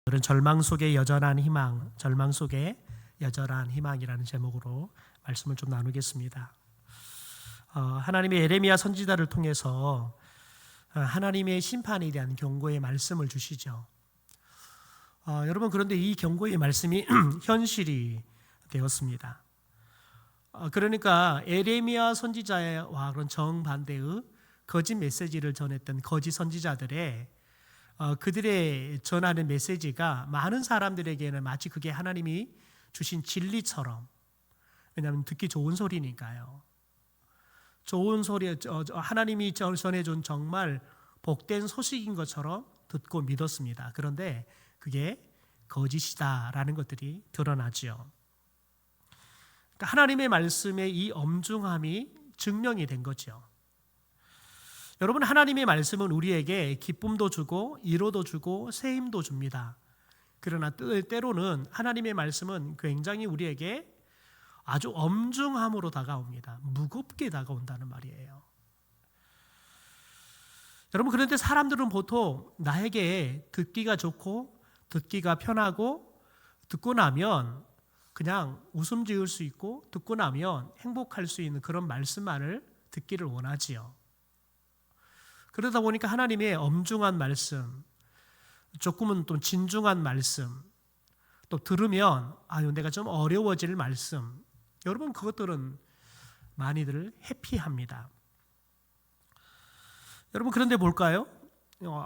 오늘은 절망 속에 여전한 희망, 절망 속에 여전한 희망이라는 제목으로 말씀을 좀 나누겠습니다. 하나님이 에레미야 선지자를 통해서 하나님의 심판에 대한 경고의 말씀을 주시죠. 여러분, 그런데 이 경고의 말씀이 현실이 되었습니다. 그러니까 에레미야 선지자와 그런 정반대의 거짓 메시지를 전했던 거짓 선지자들의 그들의 전하는 메시지가 많은 사람들에게는 마치 그게 하나님이 주신 진리처럼, 왜냐하면 듣기 좋은 소리니까요. 좋은 소리, 하나님이 전해준 정말 복된 소식인 것처럼 듣고 믿었습니다. 그런데 그게 거짓이다라는 것들이 드러나지요. 그러니까 하나님의 말씀의 이 엄중함이 증명이 된 거죠. 여러분, 하나님의 말씀은 우리에게 기쁨도 주고 위로도 주고 새 힘도 줍니다. 그러나 때로는 하나님의 말씀은 굉장히 우리에게 아주 엄중함으로 다가옵니다. 무겁게 다가온다는 말이에요. 여러분, 그런데 사람들은 보통 나에게 듣기가 좋고 듣기가 편하고 듣고 나면 그냥 웃음 지을 수 있고 듣고 나면 행복할 수 있는 그런 말씀만을 듣기를 원하지요. 그러다 보니까 하나님의 엄중한 말씀, 조금은 또 진중한 말씀, 또 들으면 내가 좀 어려워질 말씀, 여러분, 그것들은 많이들 해피합니다. 여러분, 그런데 뭘까요?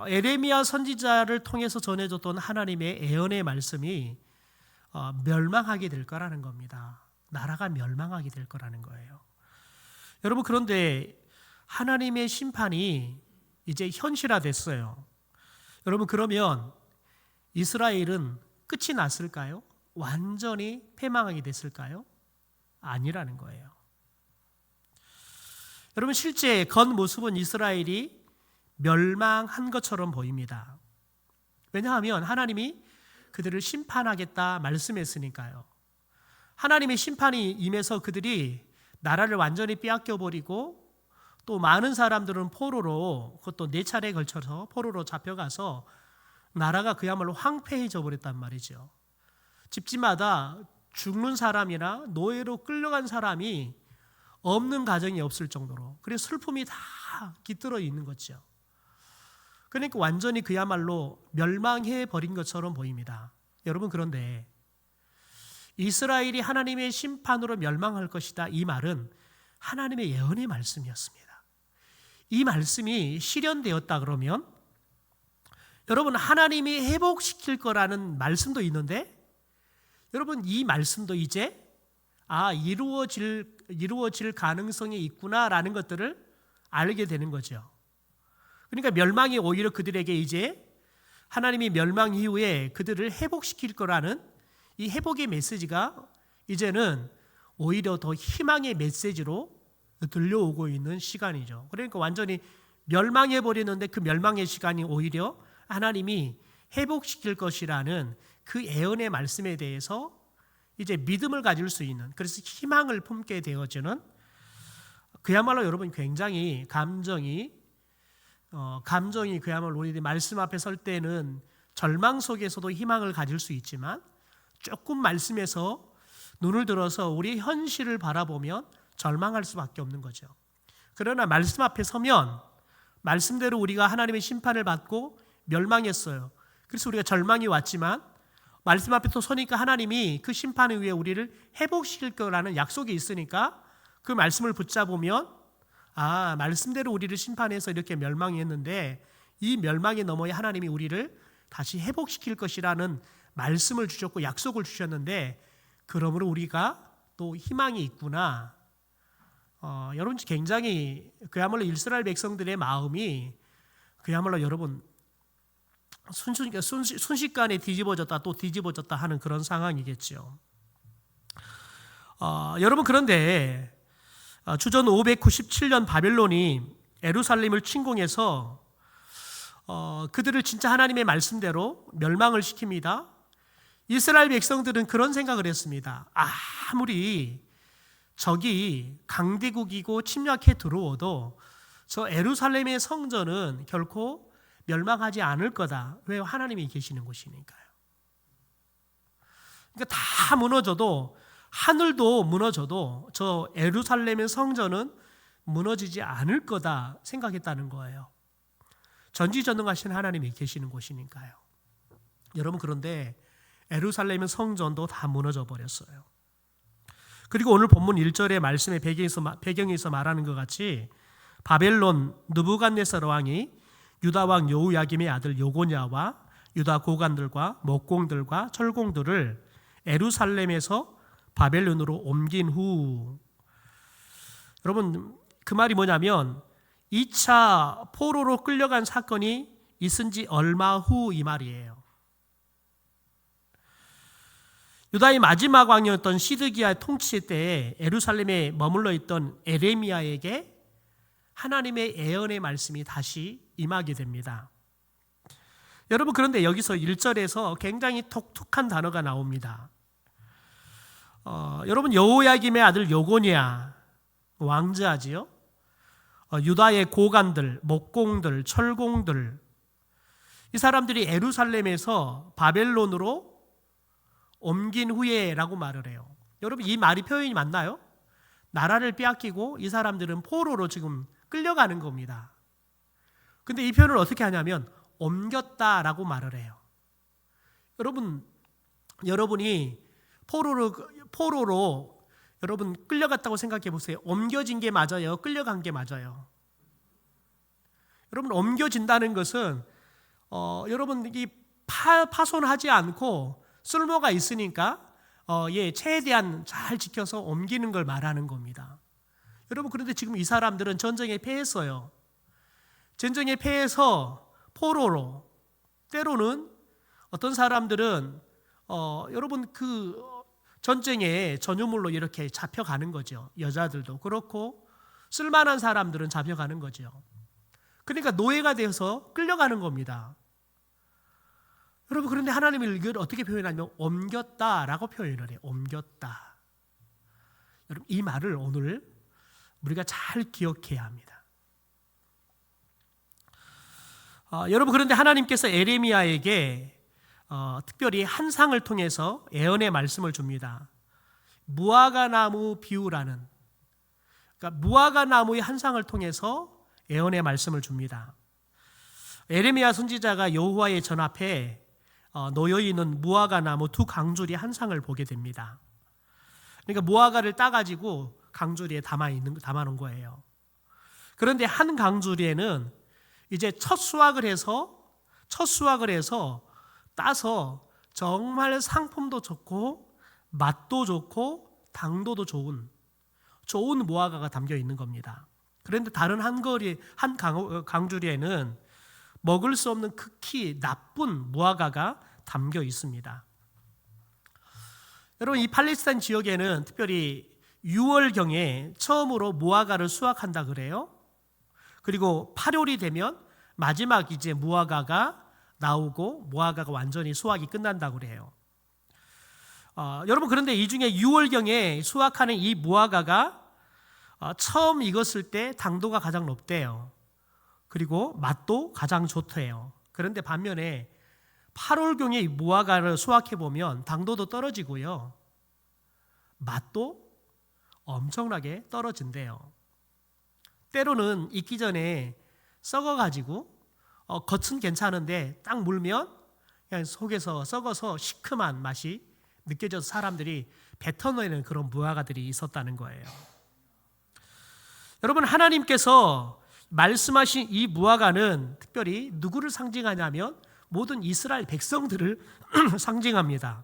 에레미야 선지자를 통해서 전해졌던 하나님의 예언의 말씀이 멸망하게 될 거라는 겁니다. 나라가 멸망하게 될 거라는 거예요. 여러분, 그런데 하나님의 심판이 이제 현실화됐어요. 여러분, 그러면 이스라엘은 끝이 났을까요? 완전히 패망하게 됐을까요? 아니라는 거예요. 여러분, 실제 겉모습은 이스라엘이 멸망한 것처럼 보입니다. 왜냐하면 하나님이 그들을 심판하겠다 말씀했으니까요. 하나님의 심판이 임해서 그들이 나라를 완전히 빼앗겨버리고 또 많은 사람들은 포로로, 그것도 4차례에 걸쳐서 포로로 잡혀가서 나라가 그야말로 황폐해져 버렸단 말이죠. 집집마다 죽는 사람이나 노예로 끌려간 사람이 없는 가정이 없을 정도로, 그래서 슬픔이 다 깃들어 있는 거죠. 그러니까 완전히 그야말로 멸망해 버린 것처럼 보입니다. 여러분, 그런데 이스라엘이 하나님의 심판으로 멸망할 것이다, 이 말은 하나님의 예언의 말씀이었습니다. 이 말씀이 실현되었다 그러면 여러분, 하나님이 회복시킬 거라는 말씀도 있는데 여러분, 이 말씀도 이제 이루어질 가능성이 있구나라는 것들을 알게 되는 거죠. 그러니까 멸망이 오히려 그들에게 이제 하나님이 멸망 이후에 그들을 회복시킬 거라는 이 회복의 메시지가 이제는 오히려 더 희망의 메시지로 들려오고 있는 시간이죠. 그러니까 완전히 멸망해 버리는데 그 멸망의 시간이 오히려 하나님이 회복시킬 것이라는 그 예언의 말씀에 대해서 이제 믿음을 가질 수 있는, 그래서 희망을 품게 되어지는, 그야말로 여러분 굉장히 감정이 그야말로 우리들이 말씀 앞에 설 때는 절망 속에서도 희망을 가질 수 있지만 조금 말씀에서 눈을 들어서 우리 현실을 바라보면 절망할 수밖에 없는 거죠. 그러나 말씀 앞에 서면 말씀대로 우리가 하나님의 심판을 받고 멸망했어요. 그래서 우리가 절망이 왔지만 말씀 앞에 또 서니까 하나님이 그 심판에 의해 우리를 회복시킬 거라는 약속이 있으니까 그 말씀을 붙잡으면 말씀대로 우리를 심판해서 이렇게 멸망했는데 이 멸망에 넘어야 하나님이 우리를 다시 회복시킬 것이라는 말씀을 주셨고 약속을 주셨는데, 그러므로 우리가 또 희망이 있구나. 여러분, 굉장히 그야말로 이스라엘 백성들의 마음이 그야말로 여러분 순식간에 뒤집어졌다 또 뒤집어졌다 하는 그런 상황이겠죠. 여러분, 그런데 주전 597년 바벨론이 예루살렘을 침공해서 그들을 진짜 하나님의 말씀대로 멸망을 시킵니다. 이스라엘 백성들은 그런 생각을 했습니다. 아무리 적이 강대국이고 침략해 들어오도 저 예루살렘의 성전은 결코 멸망하지 않을 거다. 왜? 하나님이 계시는 곳이니까요. 그러니까 다 무너져도, 하늘도 무너져도 저 예루살렘의 성전은 무너지지 않을 거다 생각했다는 거예요. 전지전능하신 하나님이 계시는 곳이니까요. 여러분, 그런데 예루살렘의 성전도 다 무너져 버렸어요. 그리고 오늘 본문 1절의 말씀의 배경에서 말하는 것 같이 바벨론 느부갓네살 왕이 유다 왕 여호야김의 아들 요고냐와 유다 고관들과 목공들과 철공들을 예루살렘에서 바벨론으로 옮긴 후, 여러분 그 말이 뭐냐면 2차 포로로 끌려간 사건이 있은 지 얼마 후 이 말이에요. 유다의 마지막 왕이었던 시드기야 통치 때에 예루살렘에 머물러 있던 에레미야에게 하나님의 예언의 말씀이 다시 임하게 됩니다. 여러분, 그런데 여기서 1절에서 굉장히 독특한 단어가 나옵니다. 여러분, 여호야김의 아들 요고냐, 왕자지요. 유다의 고관들, 목공들, 철공들, 이 사람들이 예루살렘에서 바벨론으로 옮긴 후에라고 말을 해요. 여러분, 이 말이 표현이 맞나요? 나라를 빼앗기고 이 사람들은 포로로 지금 끌려가는 겁니다. 근데 이 표현을 어떻게 하냐면 옮겼다라고 말을 해요. 여러분이 포로로 여러분 끌려갔다고 생각해 보세요. 옮겨진 게 맞아요? 끌려간 게 맞아요? 여러분, 옮겨진다는 것은 여러분 이 파손하지 않고 쓸모가 있으니까 최대한 잘 지켜서 옮기는 걸 말하는 겁니다. 여러분, 그런데 지금 이 사람들은 전쟁에 패했어요. 전쟁에 패해서 포로로, 때로는 어떤 사람들은 여러분 그 전쟁의 전유물로 이렇게 잡혀가는 거죠. 여자들도 그렇고 쓸만한 사람들은 잡혀가는 거죠. 그러니까 노예가 되어서 끌려가는 겁니다. 여러분, 그런데 하나님이 이걸 어떻게 표현하냐면 옮겼다라고 표현을 해요. 옮겼다. 여러분, 이 말을 오늘 우리가 잘 기억해야 합니다. 여러분, 그런데 하나님께서 에레미야에게 특별히 한 상을 통해서 예언의 말씀을 줍니다. 무화과 나무 비유라는, 그러니까 무화과 나무의 한 상을 통해서 예언의 말씀을 줍니다. 에레미야 선지자가 여호와의 전 앞에 놓여 있는 무화과 나무 두 강줄이 한 상을 보게 됩니다. 그러니까 무화과를 따가지고 강줄이에 담아놓은 거예요. 그런데 한 강줄에는 이제 첫 수확을 해서 따서 정말 상품도 좋고 맛도 좋고 당도도 좋은 무화과가 담겨 있는 겁니다. 그런데 다른 한 강줄에는 먹을 수 없는 극히 나쁜 무화과가 담겨 있습니다. 여러분, 이 팔레스타인 지역에는 특별히 6월경에 처음으로 무화과를 수확한다 그래요. 그리고 8월이 되면 마지막 이제 무화과가 나오고 무화과가 완전히 수확이 끝난다고 그래요. 여러분, 그런데 이 중에 6월경에 수확하는 이 무화과가 처음 익었을 때 당도가 가장 높대요. 그리고 맛도 가장 좋대요. 그런데 반면에 8월경에 무화과를 수확해 보면 당도도 떨어지고요, 맛도 엄청나게 떨어진대요. 때로는 익기 전에 썩어가지고 겉은 괜찮은데 딱 물면 그냥 속에서 썩어서 시큼한 맛이 느껴져서 사람들이 뱉어내는 그런 무화과들이 있었다는 거예요. 여러분, 하나님께서 말씀하신 이 무화과는 특별히 누구를 상징하냐면 모든 이스라엘 백성들을 상징합니다.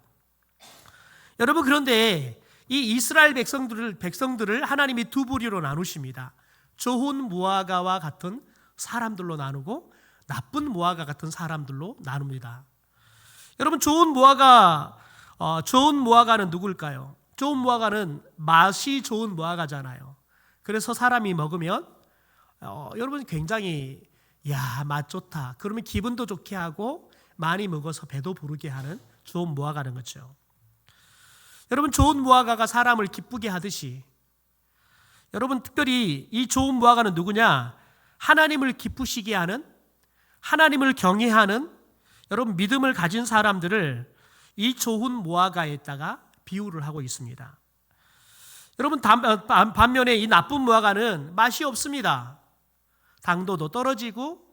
여러분, 그런데 이 이스라엘 백성들을 하나님이 두 부류로 나누십니다. 좋은 무화과와 같은 사람들로 나누고 나쁜 무화과 같은 사람들로 나눕니다. 여러분, 좋은 무화과는 누굴까요? 좋은 무화과는 맛이 좋은 무화과잖아요. 그래서 사람이 먹으면 여러분 굉장히 맛 좋다, 그러면 기분도 좋게 하고 많이 먹어서 배도 부르게 하는 좋은 무화과는 거죠. 여러분, 좋은 무화과가 사람을 기쁘게 하듯이 여러분 특별히 이 좋은 무화과는 누구냐? 하나님을 기쁘시게 하는, 하나님을 경외하는 여러분 믿음을 가진 사람들을 이 좋은 무화과에다가 비유를 하고 있습니다. 여러분, 반면에 이 나쁜 무화과는 맛이 없습니다. 당도도 떨어지고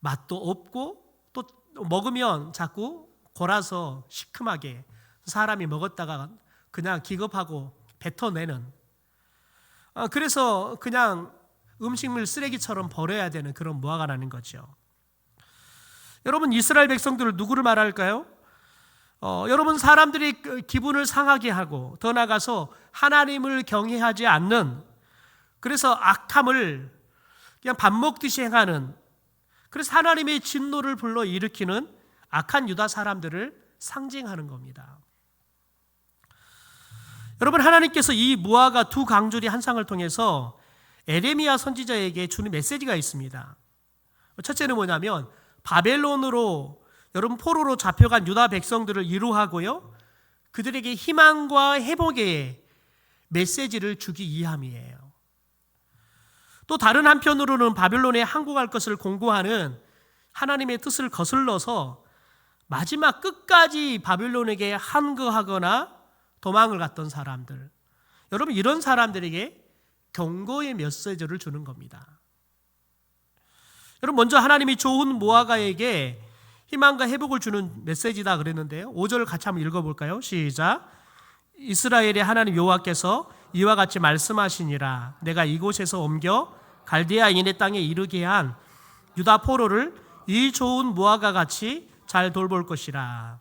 맛도 없고 또 먹으면 자꾸 골아서 시큼하게 사람이 먹었다가 그냥 기겁하고 뱉어내는, 그래서 그냥 음식물 쓰레기처럼 버려야 되는 그런 무화과라는 거죠. 여러분, 이스라엘 백성들을 누구를 말할까요? 여러분, 사람들이 기분을 상하게 하고 더 나아가서 하나님을 경외하지 않는, 그래서 악함을 그냥 밥 먹듯이 행하는, 그래서 하나님의 진노를 불러일으키는 악한 유다 사람들을 상징하는 겁니다. 여러분, 하나님께서 이 무화과 두 강조리 한 쌍을 통해서 에레미야 선지자에게 주는 메시지가 있습니다. 첫째는 뭐냐면 바벨론으로, 여러분, 포로로 잡혀간 유다 백성들을 위로하고요, 그들에게 희망과 회복의 메시지를 주기 위함이에요. 또 다른 한편으로는 바벨론에 항복할 것을 공고하는 하나님의 뜻을 거슬러서 마지막 끝까지 바벨론에게 항거하거나 도망을 갔던 사람들, 여러분, 이런 사람들에게 경고의 메시지를 주는 겁니다. 여러분, 먼저 하나님이 좋은 무화과에게 희망과 회복을 주는 메시지다 그랬는데요, 5절 같이 한번 읽어볼까요? 시작. 이스라엘의 하나님 여호와께서 이와 같이 말씀하시니라. 내가 이곳에서 옮겨 갈대아인의 땅에 이르게 한 유다 포로를 이 좋은 무화과 같이 잘 돌볼 것이라.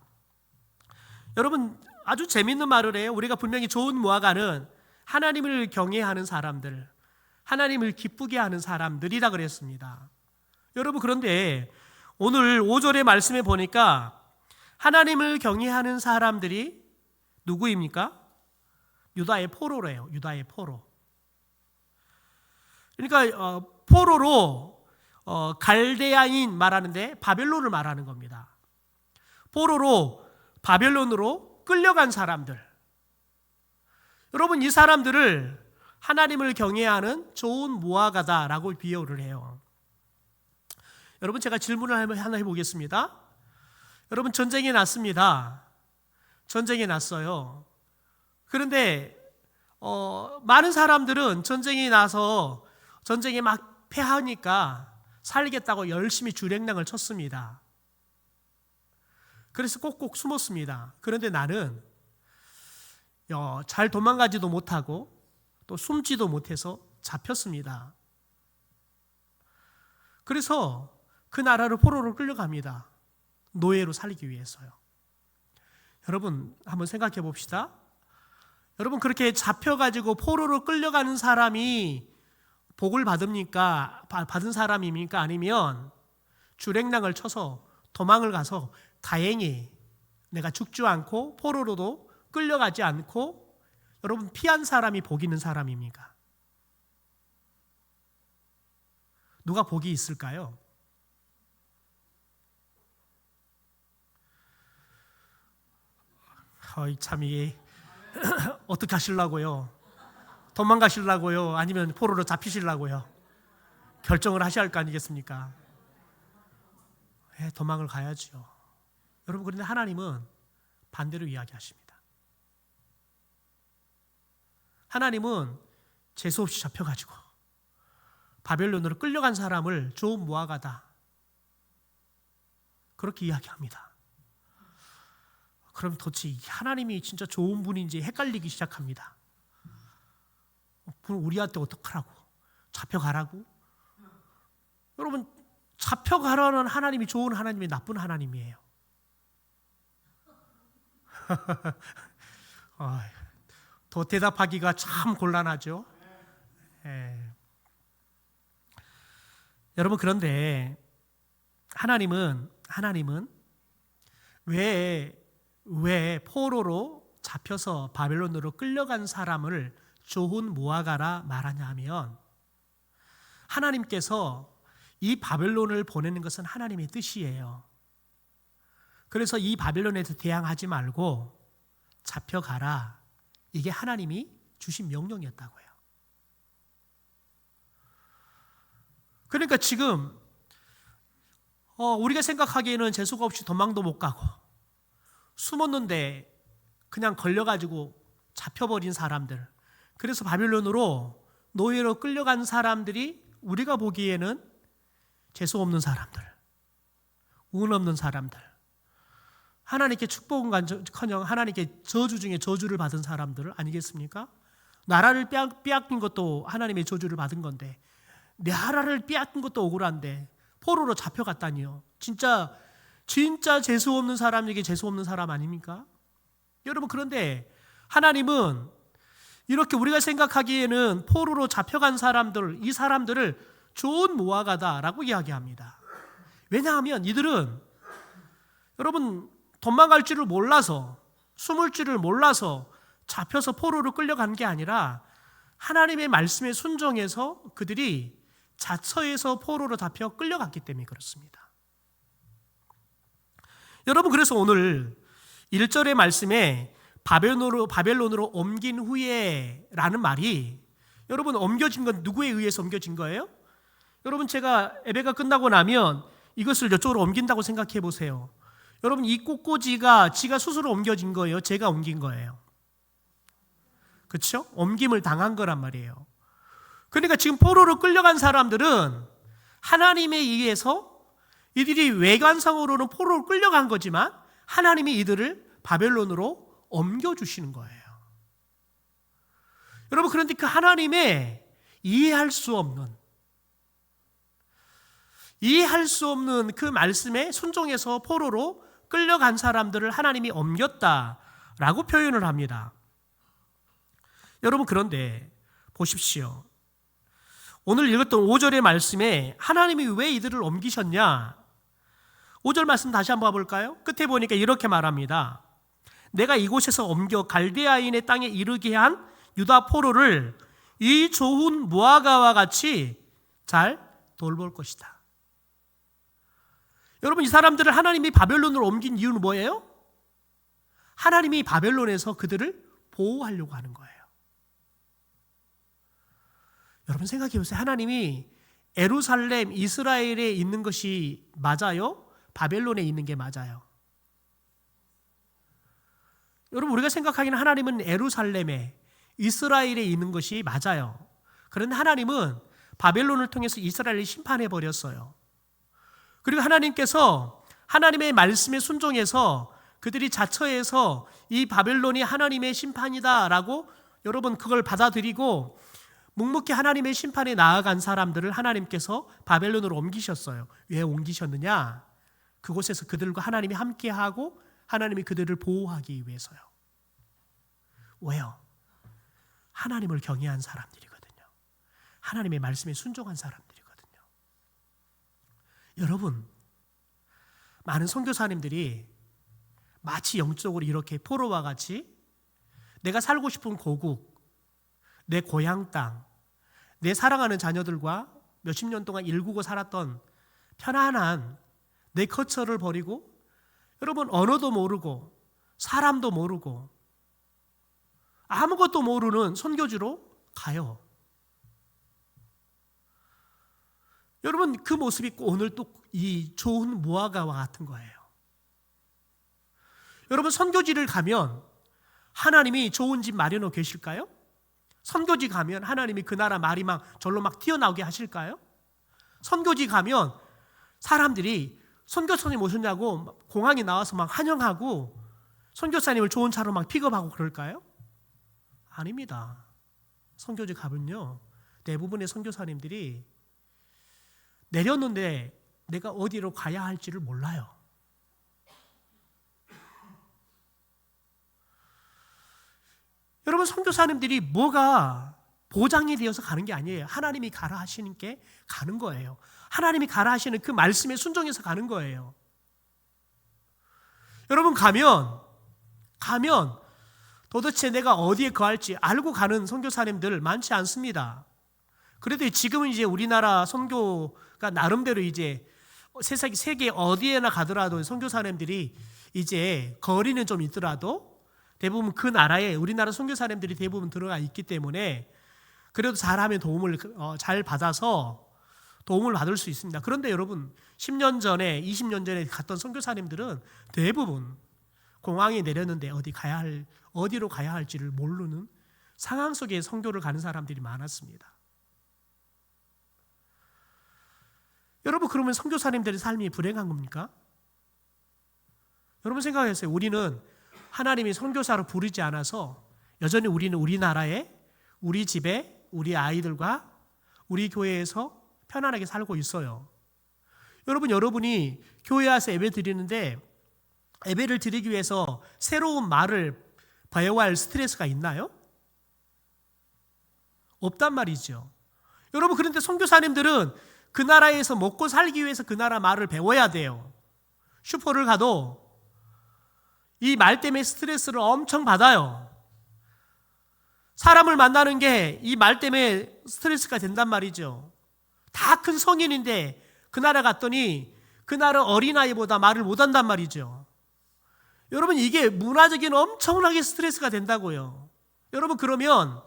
여러분, 아주 재밌는 말을 해요. 우리가 분명히 좋은 무화과는 하나님을 경외하는 사람들, 하나님을 기쁘게 하는 사람들이라 그랬습니다. 여러분, 그런데 오늘 5절의 말씀에 보니까 하나님을 경외하는 사람들이 누구입니까? 유다의 포로래요. 유다의 포로. 그러니까 포로로 갈대아인 말하는데 바벨론을 말하는 겁니다. 포로로 바벨론으로 끌려간 사람들. 여러분, 이 사람들을 하나님을 경외하는 좋은 무화과다라고 비유를 해요. 여러분, 제가 질문을 하나 해보겠습니다. 여러분, 전쟁이 났습니다. 전쟁이 났어요. 그런데 많은 사람들은 전쟁이 나서 전쟁에 막 패하니까 살겠다고 열심히 주랭랑을 쳤습니다. 그래서 꼭꼭 숨었습니다. 그런데 나는 잘 도망가지도 못하고 또 숨지도 못해서 잡혔습니다. 그래서 그 나라로 포로로 끌려갑니다. 노예로 살기 위해서요. 여러분, 한번 생각해 봅시다. 여러분, 그렇게 잡혀가지고 포로로 끌려가는 사람이 복을 받습니까? 받은 사람입니까? 아니면 주랭랑을 쳐서 도망을 가서 다행히 내가 죽지 않고 포로로도 끌려가지 않고 여러분 피한 사람이 복 있는 사람입니까? 누가 복이 있을까요? 참, 이게 어떻게 하시려고요? 도망가시려고요? 아니면 포로로 잡히시려고요? 결정을 하셔야 할 거 아니겠습니까? 도망을 가야죠. 여러분, 그런데 하나님은 반대로 이야기하십니다. 하나님은 재수없이 잡혀가지고 바벨론으로 끌려간 사람을 좋은 무화과다, 그렇게 이야기합니다. 그럼 도대체 하나님이 진짜 좋은 분인지 헷갈리기 시작합니다. 우리한테 어떡하라고? 잡혀가라고? 여러분, 잡혀가라는 하나님이 좋은 하나님이 나쁜 하나님이에요. 더 대답하기가 참 곤란하죠. 여러분, 그런데 하나님은 왜 포로로 잡혀서 바벨론으로 끌려간 사람을 좋은 무화과라 말하냐 하면, 하나님께서 이 바벨론을 보내는 것은 하나님의 뜻이에요. 그래서 이 바벨론에서 대항하지 말고 잡혀가라, 이게 하나님이 주신 명령이었다고요. 그러니까 지금 우리가 생각하기에는 재수가 없이 도망도 못 가고 숨었는데 그냥 걸려가지고 잡혀버린 사람들, 그래서 바벨론으로 노예로 끌려간 사람들이 우리가 보기에는 재수 없는 사람들, 운 없는 사람들, 하나님께 축복은커녕 하나님께 저주 중에 저주를 받은 사람들 아니겠습니까? 나라를 빼앗긴 것도 하나님의 저주를 받은 건데, 내 나라를 빼앗긴 것도 억울한데 포로로 잡혀갔다니요. 진짜 재수 없는 사람에게 재수 없는 사람 아닙니까? 여러분, 그런데 하나님은 이렇게 우리가 생각하기에는 포로로 잡혀간 사람들, 이 사람들을 좋은 무화과다라고 이야기합니다. 왜냐하면 이들은 여러분 도망갈 줄을 몰라서, 숨을 줄을 몰라서 잡혀서 포로로 끌려간 게 아니라 하나님의 말씀에 순종해서 그들이 자처에서 포로로 잡혀 끌려갔기 때문에 그렇습니다. 여러분, 그래서 오늘 1절의 말씀에 바벨론으로 옮긴 후에 라는 말이, 여러분 옮겨진 건 누구에 의해서 옮겨진 거예요? 여러분, 제가 예배가 끝나고 나면 이것을 이쪽으로 옮긴다고 생각해 보세요. 여러분, 이 꽃꽂이가 지가 스스로 옮겨진 거예요? 제가 옮긴 거예요? 그렇죠? 옮김을 당한 거란 말이에요. 그러니까 지금 포로로 끌려간 사람들은 하나님에 의해서, 이들이 외관상으로는 포로로 끌려간 거지만 하나님이 이들을 바벨론으로 옮겨주시는 거예요. 여러분, 그런데 그 하나님의 이해할 수 없는 그 말씀에 순종해서 포로로 끌려간 사람들을 하나님이 옮겼다라고 표현을 합니다. 여러분, 그런데 보십시오. 오늘 읽었던 5절의 말씀에 하나님이 왜 이들을 옮기셨냐? 5절 말씀 다시 한번 봐볼까요? 끝에 보니까 이렇게 말합니다. 내가 이곳에서 옮겨 갈대아인의 땅에 이르게 한 유다 포로를 이 좋은 무화과와 같이 잘 돌볼 것이다. 여러분, 이 사람들을 하나님이 바벨론으로 옮긴 이유는 뭐예요? 하나님이 바벨론에서 그들을 보호하려고 하는 거예요. 여러분, 생각해 보세요. 하나님이 예루살렘, 이스라엘에 있는 것이 맞아요? 바벨론에 있는 게 맞아요? 여러분, 우리가 생각하기는 하나님은 예루살렘에, 이스라엘에 있는 것이 맞아요. 그런데 하나님은 바벨론을 통해서 이스라엘을 심판해 버렸어요. 그리고 하나님께서 하나님의 말씀에 순종해서 그들이 자처해서 이 바벨론이 하나님의 심판이다라고, 여러분, 그걸 받아들이고 묵묵히 하나님의 심판에 나아간 사람들을 하나님께서 바벨론으로 옮기셨어요. 왜 옮기셨느냐? 그곳에서 그들과 하나님이 함께하고 하나님이 그들을 보호하기 위해서요. 왜요? 하나님을 경외한 사람들이거든요. 하나님의 말씀에 순종한 사람들이거든요. 여러분, 많은 선교사님들이 마치 영적으로 이렇게 포로와 같이 내가 살고 싶은 고국, 내 고향 땅, 내 사랑하는 자녀들과 몇십 년 동안 일구고 살았던 편안한 내 거처를 버리고, 여러분, 언어도 모르고 사람도 모르고 아무것도 모르는 선교지로 가요. 여러분, 그 모습이 오늘 또 이 좋은 무화과와 같은 거예요. 여러분, 선교지를 가면 하나님이 좋은 집 마련하고 계실까요? 선교지 가면 하나님이 그 나라 말이 막 절로 막 튀어나오게 하실까요? 선교지 가면 사람들이 선교사님 오셨냐고 공항에 나와서 막 환영하고 선교사님을 좋은 차로 막 픽업하고 그럴까요? 아닙니다. 선교지 가면요, 대부분의 선교사님들이 내렸는데 내가 어디로 가야 할지를 몰라요. 여러분, 선교사님들이 뭐가 보장이 되어서 가는 게 아니에요. 하나님이 가라 하시는 게 가는 거예요. 하나님이 가라 하시는 그 말씀에 순종해서 가는 거예요. 여러분, 가면 도대체 내가 어디에 거할지 알고 가는 선교사님들 많지 않습니다. 그래도 지금은 이제 우리나라 선교가 나름대로 이제 세계 어디에나 가더라도 선교사님들이 이제 거리는 좀 있더라도 대부분 그 나라에 우리나라 선교사님들이 대부분 들어가 있기 때문에 그래도 잘하면 도움을 잘 받아서 도움을 받을 수 있습니다. 그런데 여러분, 10년 전에 20년 전에 갔던 선교사님들은 대부분 공항에 내렸는데 어디로 가야 할지를 모르는 상황 속에 선교를 가는 사람들이 많았습니다. 여러분, 그러면 선교사님들의 삶이 불행한 겁니까? 여러분 생각하세요. 우리는 하나님이 선교사로 부르지 않아서 여전히 우리는 우리나라에, 우리 집에, 우리 아이들과 우리 교회에서 편안하게 살고 있어요. 여러분이 교회 와서 예배 드리는데 예배를 드리기 위해서 새로운 말을 배워야 할 스트레스가 있나요? 없단 말이죠. 여러분, 그런데 선교사님들은 그 나라에서 먹고 살기 위해서 그 나라 말을 배워야 돼요. 슈퍼를 가도 이 말 때문에 스트레스를 엄청 받아요. 사람을 만나는 게 이 말 때문에 스트레스가 된단 말이죠. 다 큰 성인인데 그 나라 갔더니 그 나라 어린아이보다 말을 못한단 말이죠. 여러분, 이게 문화적인 엄청나게 스트레스가 된다고요. 여러분, 그러면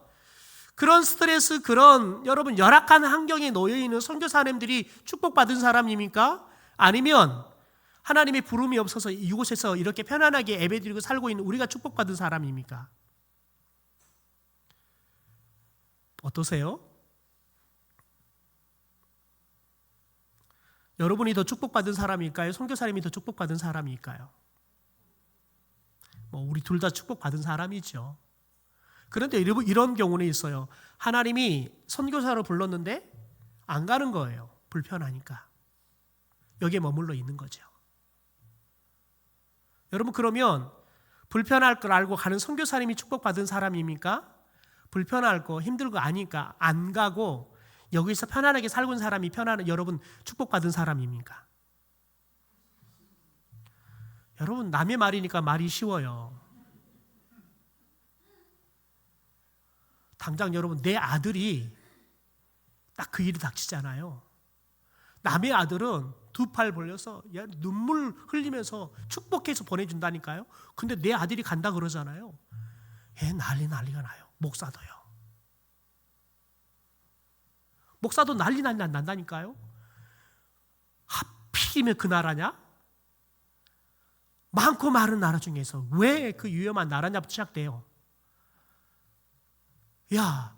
그런 스트레스, 그런 여러분 열악한 환경에 놓여 있는 선교사님들이 축복받은 사람입니까? 아니면 하나님의 부름이 없어서 이곳에서 이렇게 편안하게 예배드리고 살고 있는 우리가 축복받은 사람입니까? 어떠세요? 여러분이 더 축복받은 사람일까요? 선교사님이 더 축복받은 사람일까요? 우리 둘 다 축복받은 사람이죠. 그런데 이런 경우는 있어요. 하나님이 선교사로 불렀는데 안 가는 거예요. 불편하니까. 여기에 머물러 있는 거죠. 여러분, 그러면 불편할 걸 알고 가는 선교사님이 축복받은 사람입니까? 불편할 거, 힘들 거 아니까 안 가고 여기서 편안하게 살고 있는 사람이 여러분 축복받은 사람입니까? 여러분, 남의 말이니까 말이 쉬워요. 당장 여러분, 내 아들이 딱 그 일이 닥치잖아요. 남의 아들은 두 팔 벌려서 눈물 흘리면서 축복해서 보내준다니까요. 근데 내 아들이 간다 그러잖아요. 난리가 나요. 목사도요. 목사도 난리 난다니까요. 하필이면 그 나라냐? 많고 많은 나라 중에서 왜 그 위험한 나라냐부터 시작돼요. 야,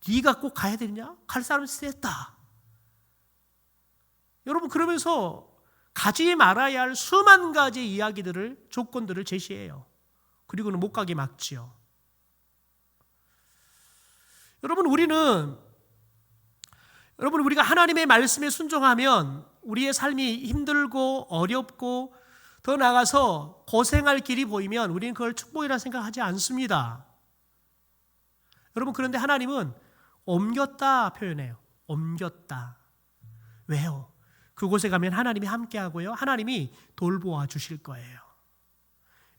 네가 꼭 가야 되냐? 갈 사람이 셌다. 여러분, 그러면서 가지 말아야 할 수만 가지 이야기들을, 조건들을 제시해요. 그리고는 못 가게 막지요. 여러분, 우리가 하나님의 말씀에 순종하면 우리의 삶이 힘들고 어렵고 더 나아가서 고생할 길이 보이면 우리는 그걸 축복이라 생각하지 않습니다. 여러분, 그런데 하나님은 옮겼다 표현해요. 옮겼다. 왜요? 그곳에 가면 하나님이 함께하고요. 하나님이 돌보아 주실 거예요.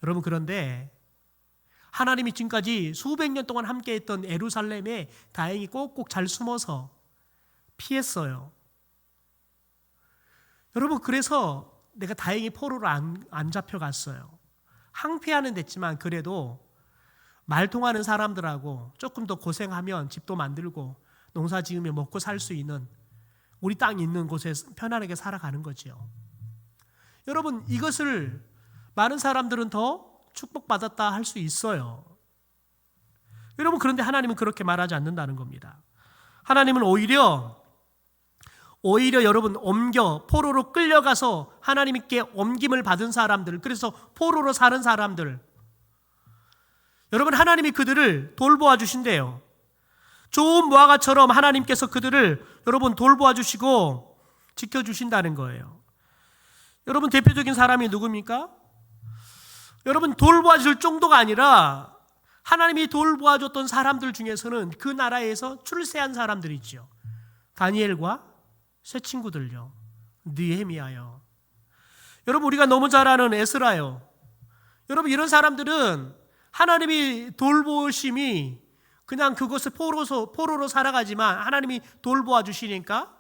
여러분, 그런데 하나님이 지금까지 수백 년 동안 함께했던 예루살렘에 다행히 꼭꼭 잘 숨어서 피했어요. 여러분, 그래서 내가 다행히 포로로 안 잡혀갔어요. 항폐하는 됐지만 그래도 말 통하는 사람들하고 조금 더 고생하면 집도 만들고 농사 지으며 먹고 살 수 있는 우리 땅 있는 곳에 편안하게 살아가는 거죠. 여러분, 이것을 많은 사람들은 더 축복받았다 할 수 있어요. 여러분, 그런데 하나님은 그렇게 말하지 않는다는 겁니다. 하나님은 오히려 여러분 포로로 끌려가서 하나님께 옮김을 받은 사람들, 그래서 포로로 사는 사람들, 여러분, 하나님이 그들을 돌보아 주신대요. 좋은 무화과처럼 하나님께서 그들을 여러분 돌보아 주시고 지켜주신다는 거예요. 여러분, 대표적인 사람이 누굽니까? 여러분, 돌보아 줄 정도가 아니라 하나님이 돌보아 줬던 사람들 중에서는 그 나라에서 출세한 사람들이죠. 다니엘과 세 친구들요. 느헤미야요. 여러분, 우리가 너무 잘 아는 에스라요. 여러분, 이런 사람들은 하나님이 돌보심이 그냥 그곳에 포로로 살아가지만 하나님이 돌보아 주시니까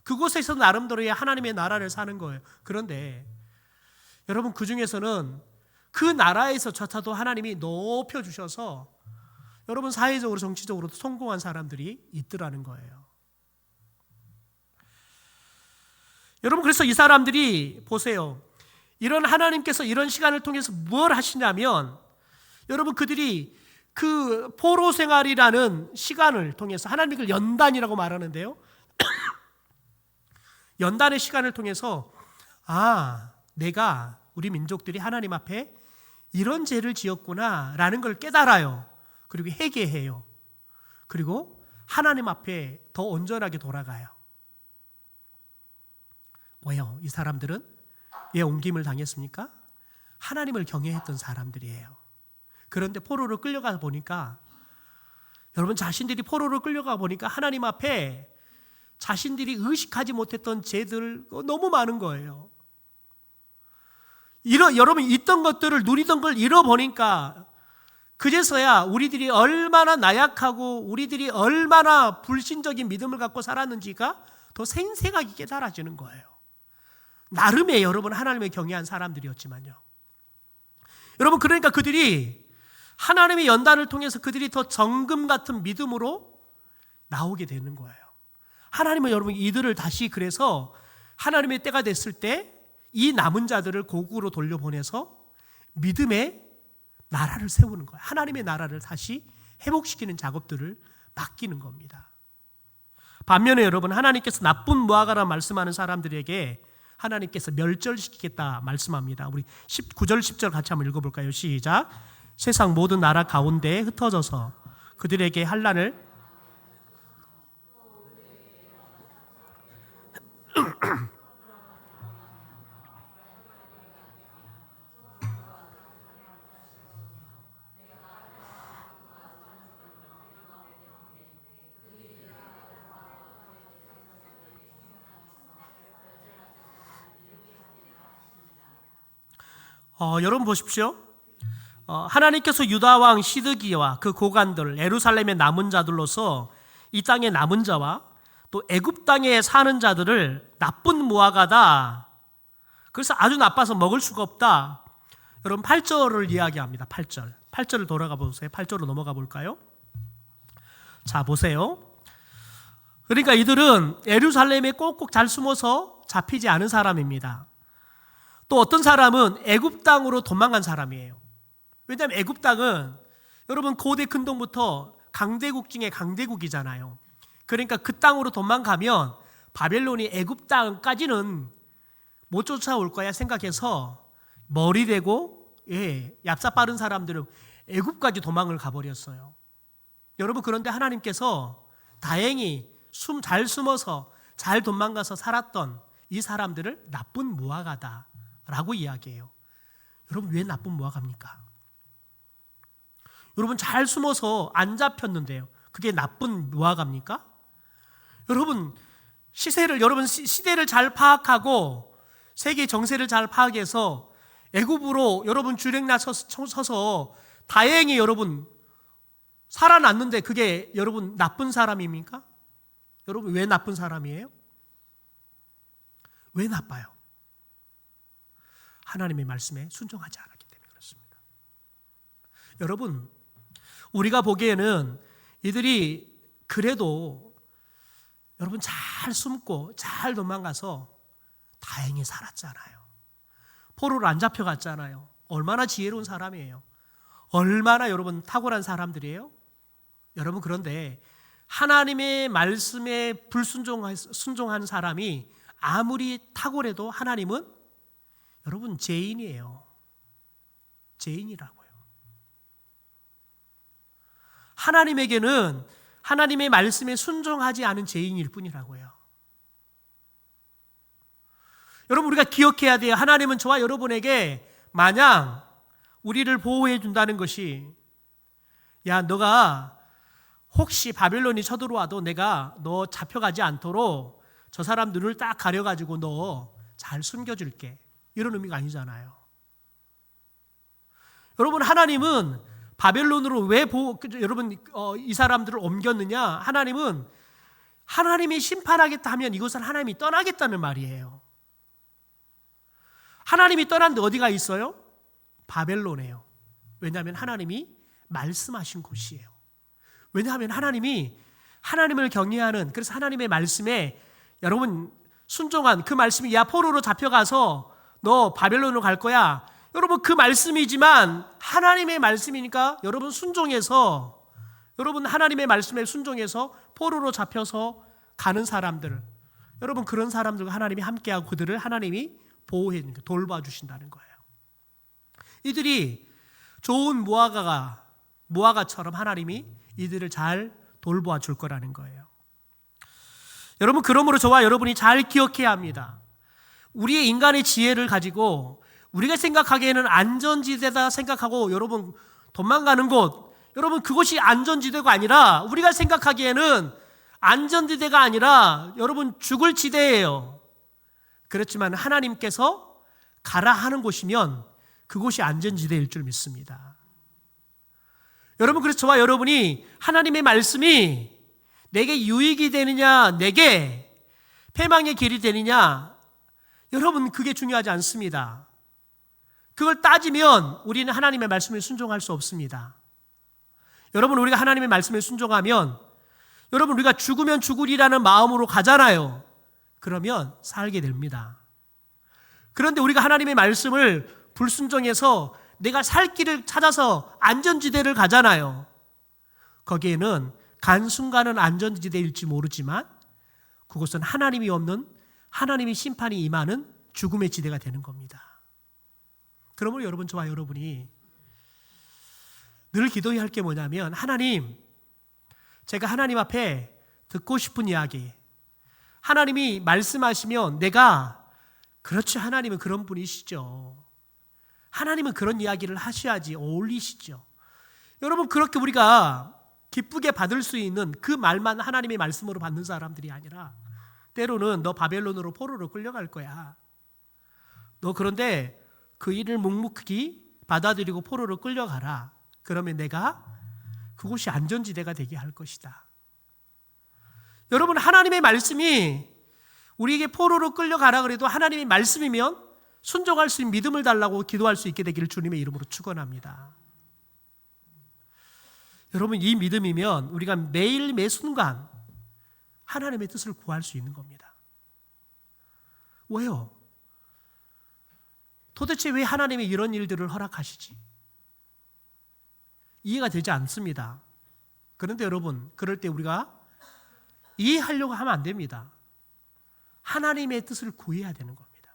그곳에서 나름대로의 하나님의 나라를 사는 거예요. 그런데 여러분, 그 중에서는 그 나라에서조차도 하나님이 높여주셔서 여러분 사회적으로 정치적으로도 성공한 사람들이 있더라는 거예요. 여러분, 그래서 이 사람들이 보세요. 이런 하나님께서 이런 시간을 통해서 뭘 하시냐면, 여러분 그들이 그 포로 생활이라는 시간을 통해서, 하나님이 그걸 연단이라고 말하는데요, 연단의 시간을 통해서 내가, 우리 민족들이 하나님 앞에 이런 죄를 지었구나 라는 걸 깨달아요. 그리고 회개해요. 그리고 하나님 앞에 더 온전하게 돌아가요. 왜요? 이 사람들은 왜 옮김을 당했습니까? 하나님을 경외했던 사람들이에요. 그런데 포로로 끌려가 보니까, 여러분 자신들이 포로로 끌려가 보니까 하나님 앞에 자신들이 의식하지 못했던 죄들 너무 많은 거예요. 여러분 있던 것들을, 누리던 걸 잃어보니까 그제서야 우리들이 얼마나 나약하고 우리들이 얼마나 불신적인 믿음을 갖고 살았는지가 더 생생하게 깨달아지는 거예요. 나름의 여러분 하나님을 경외한 사람들이었지만요. 여러분 그러니까 그들이 하나님의 연단을 통해서 그들이 더 정금 같은 믿음으로 나오게 되는 거예요. 하나님은 여러분 이들을 다시, 그래서 하나님의 때가 됐을 때 이 남은 자들을 고국으로 돌려보내서 믿음의 나라를 세우는 거예요. 하나님의 나라를 다시 회복시키는 작업들을 맡기는 겁니다. 반면에 여러분 하나님께서 나쁜 무화과라 말씀하는 사람들에게 하나님께서 멸절시키겠다 말씀합니다. 우리 9절 10절 같이 한번 읽어볼까요? 시작. 세상 모든 나라 가운데에 흩어져서 그들에게 환난을 여러분 보십시오. 하나님께서 유다 왕 시드기와 그 고관들, 예루살렘의 남은 자들로서 이 땅의 남은 자와 또 애굽 땅에 사는 자들을 나쁜 무화과다, 그래서 아주 나빠서 먹을 수가 없다. 여러분 8절을 이야기합니다. 8절을 돌아가 보세요. 8절로 넘어가 볼까요? 자 보세요. 그러니까 이들은 예루살렘에 꼭꼭 잘 숨어서 잡히지 않은 사람입니다. 또 어떤 사람은 애굽 땅으로 도망간 사람이에요. 왜냐하면 애굽 땅은 여러분 고대 근동부터 강대국 중에 강대국이잖아요. 그러니까 그 땅으로 도망가면 바벨론이 애굽 땅까지는 못 쫓아올 거야 생각해서 머리 대고 얍사 빠른 사람들은 애굽까지 도망을 가버렸어요. 여러분 그런데 하나님께서 다행히 잘 숨어서 잘 도망가서 살았던 이 사람들을 나쁜 무화과다 라고 이야기해요. 여러분 왜 나쁜 무화과입니까? 여러분 잘 숨어서 안 잡혔는데요, 그게 나쁜 무화과입니까? 여러분 시대를 잘 파악하고 세계 정세를 잘 파악해서 애굽으로 여러분 주력 나서서 다행히 여러분 살아났는데 그게 여러분 나쁜 사람입니까? 여러분 왜 나쁜 사람이에요? 왜 나빠요? 하나님의 말씀에 순종하지 않았기 때문에 그렇습니다. 여러분 우리가 보기에는 이들이 그래도 여러분 잘 숨고 잘 도망가서 다행히 살았잖아요. 포로를 안 잡혀갔잖아요. 얼마나 지혜로운 사람이에요. 얼마나 여러분 탁월한 사람들이에요. 여러분 그런데 하나님의 말씀에 순종한 사람이 아무리 탁월해도 하나님은 여러분 죄인이에요. 죄인이라고요. 하나님에게는 하나님의 말씀에 순종하지 않은 죄인일 뿐이라고요. 여러분 우리가 기억해야 돼요. 하나님은 저와 여러분에게 마냥 우리를 보호해 준다는 것이, 야 너가 혹시 바벨론이 쳐들어와도 내가 너 잡혀가지 않도록 저 사람 눈을 딱 가려가지고 너 잘 숨겨줄게, 이런 의미가 아니잖아요. 여러분 하나님은 바벨론으로 왜 여러분 이 사람들을 옮겼느냐? 하나님은 하나님이 심판하겠다 하면 이곳은 하나님이 떠나겠다는 말이에요. 하나님이 떠났는데 어디가 있어요? 바벨론이에요. 왜냐하면 하나님이 말씀하신 곳이에요. 왜냐하면 하나님이 하나님을 경외하는, 그래서 하나님의 말씀에 여러분 순종한 그 말씀이, 야 포로로 잡혀가서 너 바벨론으로 갈 거야. 여러분 그 말씀이지만 하나님의 말씀이니까 여러분 순종해서 여러분 하나님의 말씀에 순종해서 포로로 잡혀서 가는 사람들 여러분 그런 사람들과 하나님이 함께하고 그들을 하나님이 보호해 돌봐주신다는 거예요. 이들이 좋은 무화과처럼 하나님이 이들을 잘 돌보아 줄 거라는 거예요. 여러분 그러므로 저와 여러분이 잘 기억해야 합니다. 우리의 인간의 지혜를 가지고 우리가 생각하기에는 안전지대다 생각하고 여러분 도망가는 곳 여러분 그것이 안전지대가 아니라 우리가 생각하기에는 안전지대가 아니라 여러분 죽을 지대예요. 그렇지만 하나님께서 가라 하는 곳이면 그곳이 안전지대일 줄 믿습니다. 여러분 그래서 저와 여러분이 하나님의 말씀이 내게 유익이 되느냐 내게 패망의 길이 되느냐 여러분 그게 중요하지 않습니다. 그걸 따지면 우리는 하나님의 말씀을 순종할 수 없습니다. 여러분 우리가 하나님의 말씀을 순종하면 여러분 우리가 죽으면 죽으리라는 마음으로 가잖아요. 그러면 살게 됩니다. 그런데 우리가 하나님의 말씀을 불순종해서 내가 살 길을 찾아서 안전지대를 가잖아요. 거기에는 간 순간은 안전지대일지 모르지만 그곳은 하나님이 없는 하나님의 심판이 임하는 죽음의 지대가 되는 겁니다. 그러므로 여러분 저와 여러분이 늘 기도해야 할 게 뭐냐면 하나님 제가 하나님 앞에 듣고 싶은 이야기 하나님이 말씀하시면 내가 그렇지 하나님은 그런 분이시죠. 하나님은 그런 이야기를 하셔야지 어울리시죠. 여러분 그렇게 우리가 기쁘게 받을 수 있는 그 말만 하나님의 말씀으로 받는 사람들이 아니라 때로는 너 바벨론으로 포로로 끌려갈 거야. 너 그런데 그 일을 묵묵히 받아들이고 포로로 끌려가라. 그러면 내가 그곳이 안전지대가 되게 할 것이다. 여러분 하나님의 말씀이 우리에게 포로로 끌려가라 그래도 하나님의 말씀이면 순종할 수 있는 믿음을 달라고 기도할 수 있게 되기를 주님의 이름으로 축원합니다. 여러분 이 믿음이면 우리가 매일 매 순간 하나님의 뜻을 구할 수 있는 겁니다. 왜요? 도대체 왜 하나님이 이런 일들을 허락하시지? 이해가 되지 않습니다. 그런데 여러분 그럴 때 우리가 이해하려고 하면 안 됩니다. 하나님의 뜻을 구해야 되는 겁니다.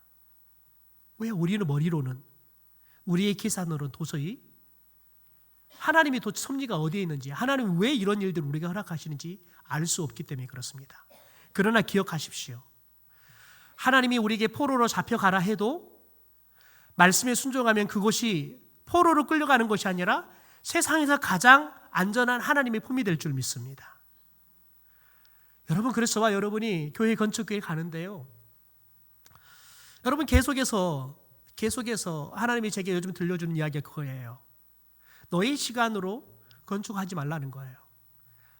왜 우리는 머리로는 우리의 계산으로는 도저히 하나님의 섭리가 어디에 있는지 하나님이 왜 이런 일들을 우리가 허락하시는지 알 수 없기 때문에 그렇습니다. 그러나 기억하십시오. 하나님이 우리에게 포로로 잡혀가라 해도 말씀에 순종하면 그것이 포로로 끌려가는 것이 아니라 세상에서 가장 안전한 하나님의 품이 될 줄 믿습니다. 여러분 그래서 저와 여러분이 교회 건축교회 가는데요. 여러분 계속해서 하나님이 제게 요즘 들려주는 이야기가 그거예요. 너의 시간으로 건축하지 말라는 거예요.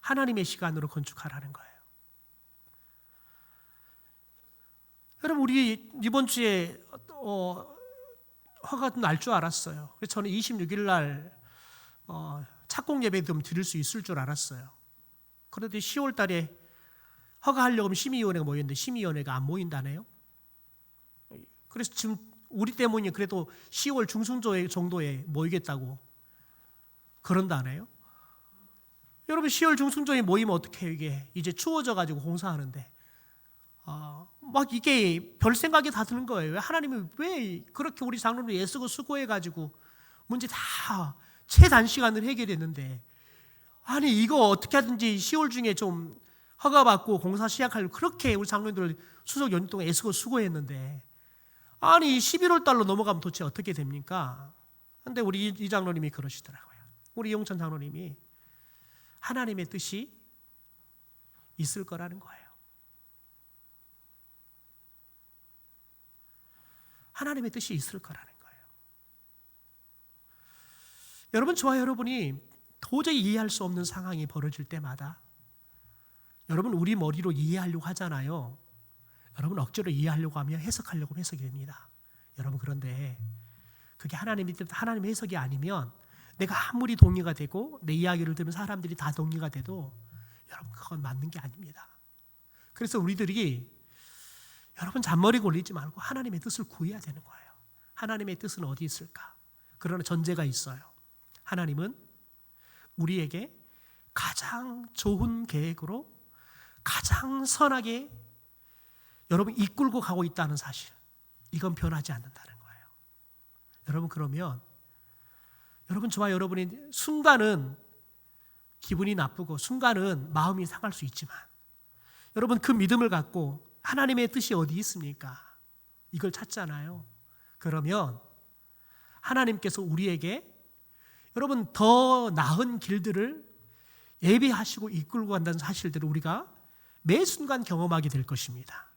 하나님의 시간으로 건축하라는 거예요. 여러분 우리 이번 주에 허가가 날 줄 알았어요. 그래서 저는 26일 날 착공 예배 좀 드릴 수 있을 줄 알았어요. 그런데 10월 달에 허가하려고 하면 심의위원회가 모였는데 심의위원회가 안 모인다네요. 그래서 지금 우리 때문에 그래도 10월 중순 정도에 모이겠다고 그런다네요. 여러분 10월 중순쯤에 모이면 어떻게 해요? 이게 이제 추워져 가지고 공사하는데 막 이게 별 생각이 다 드는 거예요. 하나님이 왜 그렇게 우리 장로를 애쓰고 수고해 가지고 문제 다 최단시간을 해결했는데 아니 이거 어떻게 하든지 10월 중에 좀 허가받고 공사 시작하려고 그렇게 우리 장로님들 수석 연휴 동안 애쓰고 수고했는데 아니 11월 달로 넘어가면 도대체 어떻게 됩니까? 그런데 우리 이 장로님이 그러시더라고요. 우리 이용찬 장로님이 하나님의 뜻이 있을 거라는 거예요. 하나님의 뜻이 있을 거라는 거예요. 여러분 저와 여러분이 도저히 이해할 수 없는 상황이 벌어질 때마다 여러분 우리 머리로 이해하려고 하잖아요. 여러분 억지로 이해하려고 하면 해석하려고 하면 해석이 됩니다. 여러분 그런데 그게 하나님의 해석이 아니면 내가 아무리 동의가 되고 내 이야기를 들으면 사람들이 다 동의가 돼도 여러분 그건 맞는 게 아닙니다. 그래서 우리들이 여러분 잔머리 굴리지 말고 하나님의 뜻을 구해야 되는 거예요. 하나님의 뜻은 어디 있을까? 그러나 전제가 있어요. 하나님은 우리에게 가장 좋은 계획으로 가장 선하게 여러분 이끌고 가고 있다는 사실, 이건 변하지 않는다는 거예요. 여러분, 그러면 여러분, 저와 여러분이 순간은 기분이 나쁘고 순간은 마음이 상할 수 있지만, 여러분, 그 믿음을 갖고 하나님의 뜻이 어디 있습니까? 이걸 찾잖아요. 그러면 하나님께서 우리에게 여러분 더 나은 길들을 예비하시고 이끌고 간다는 사실들을 우리가 매 순간 경험하게 될 것입니다.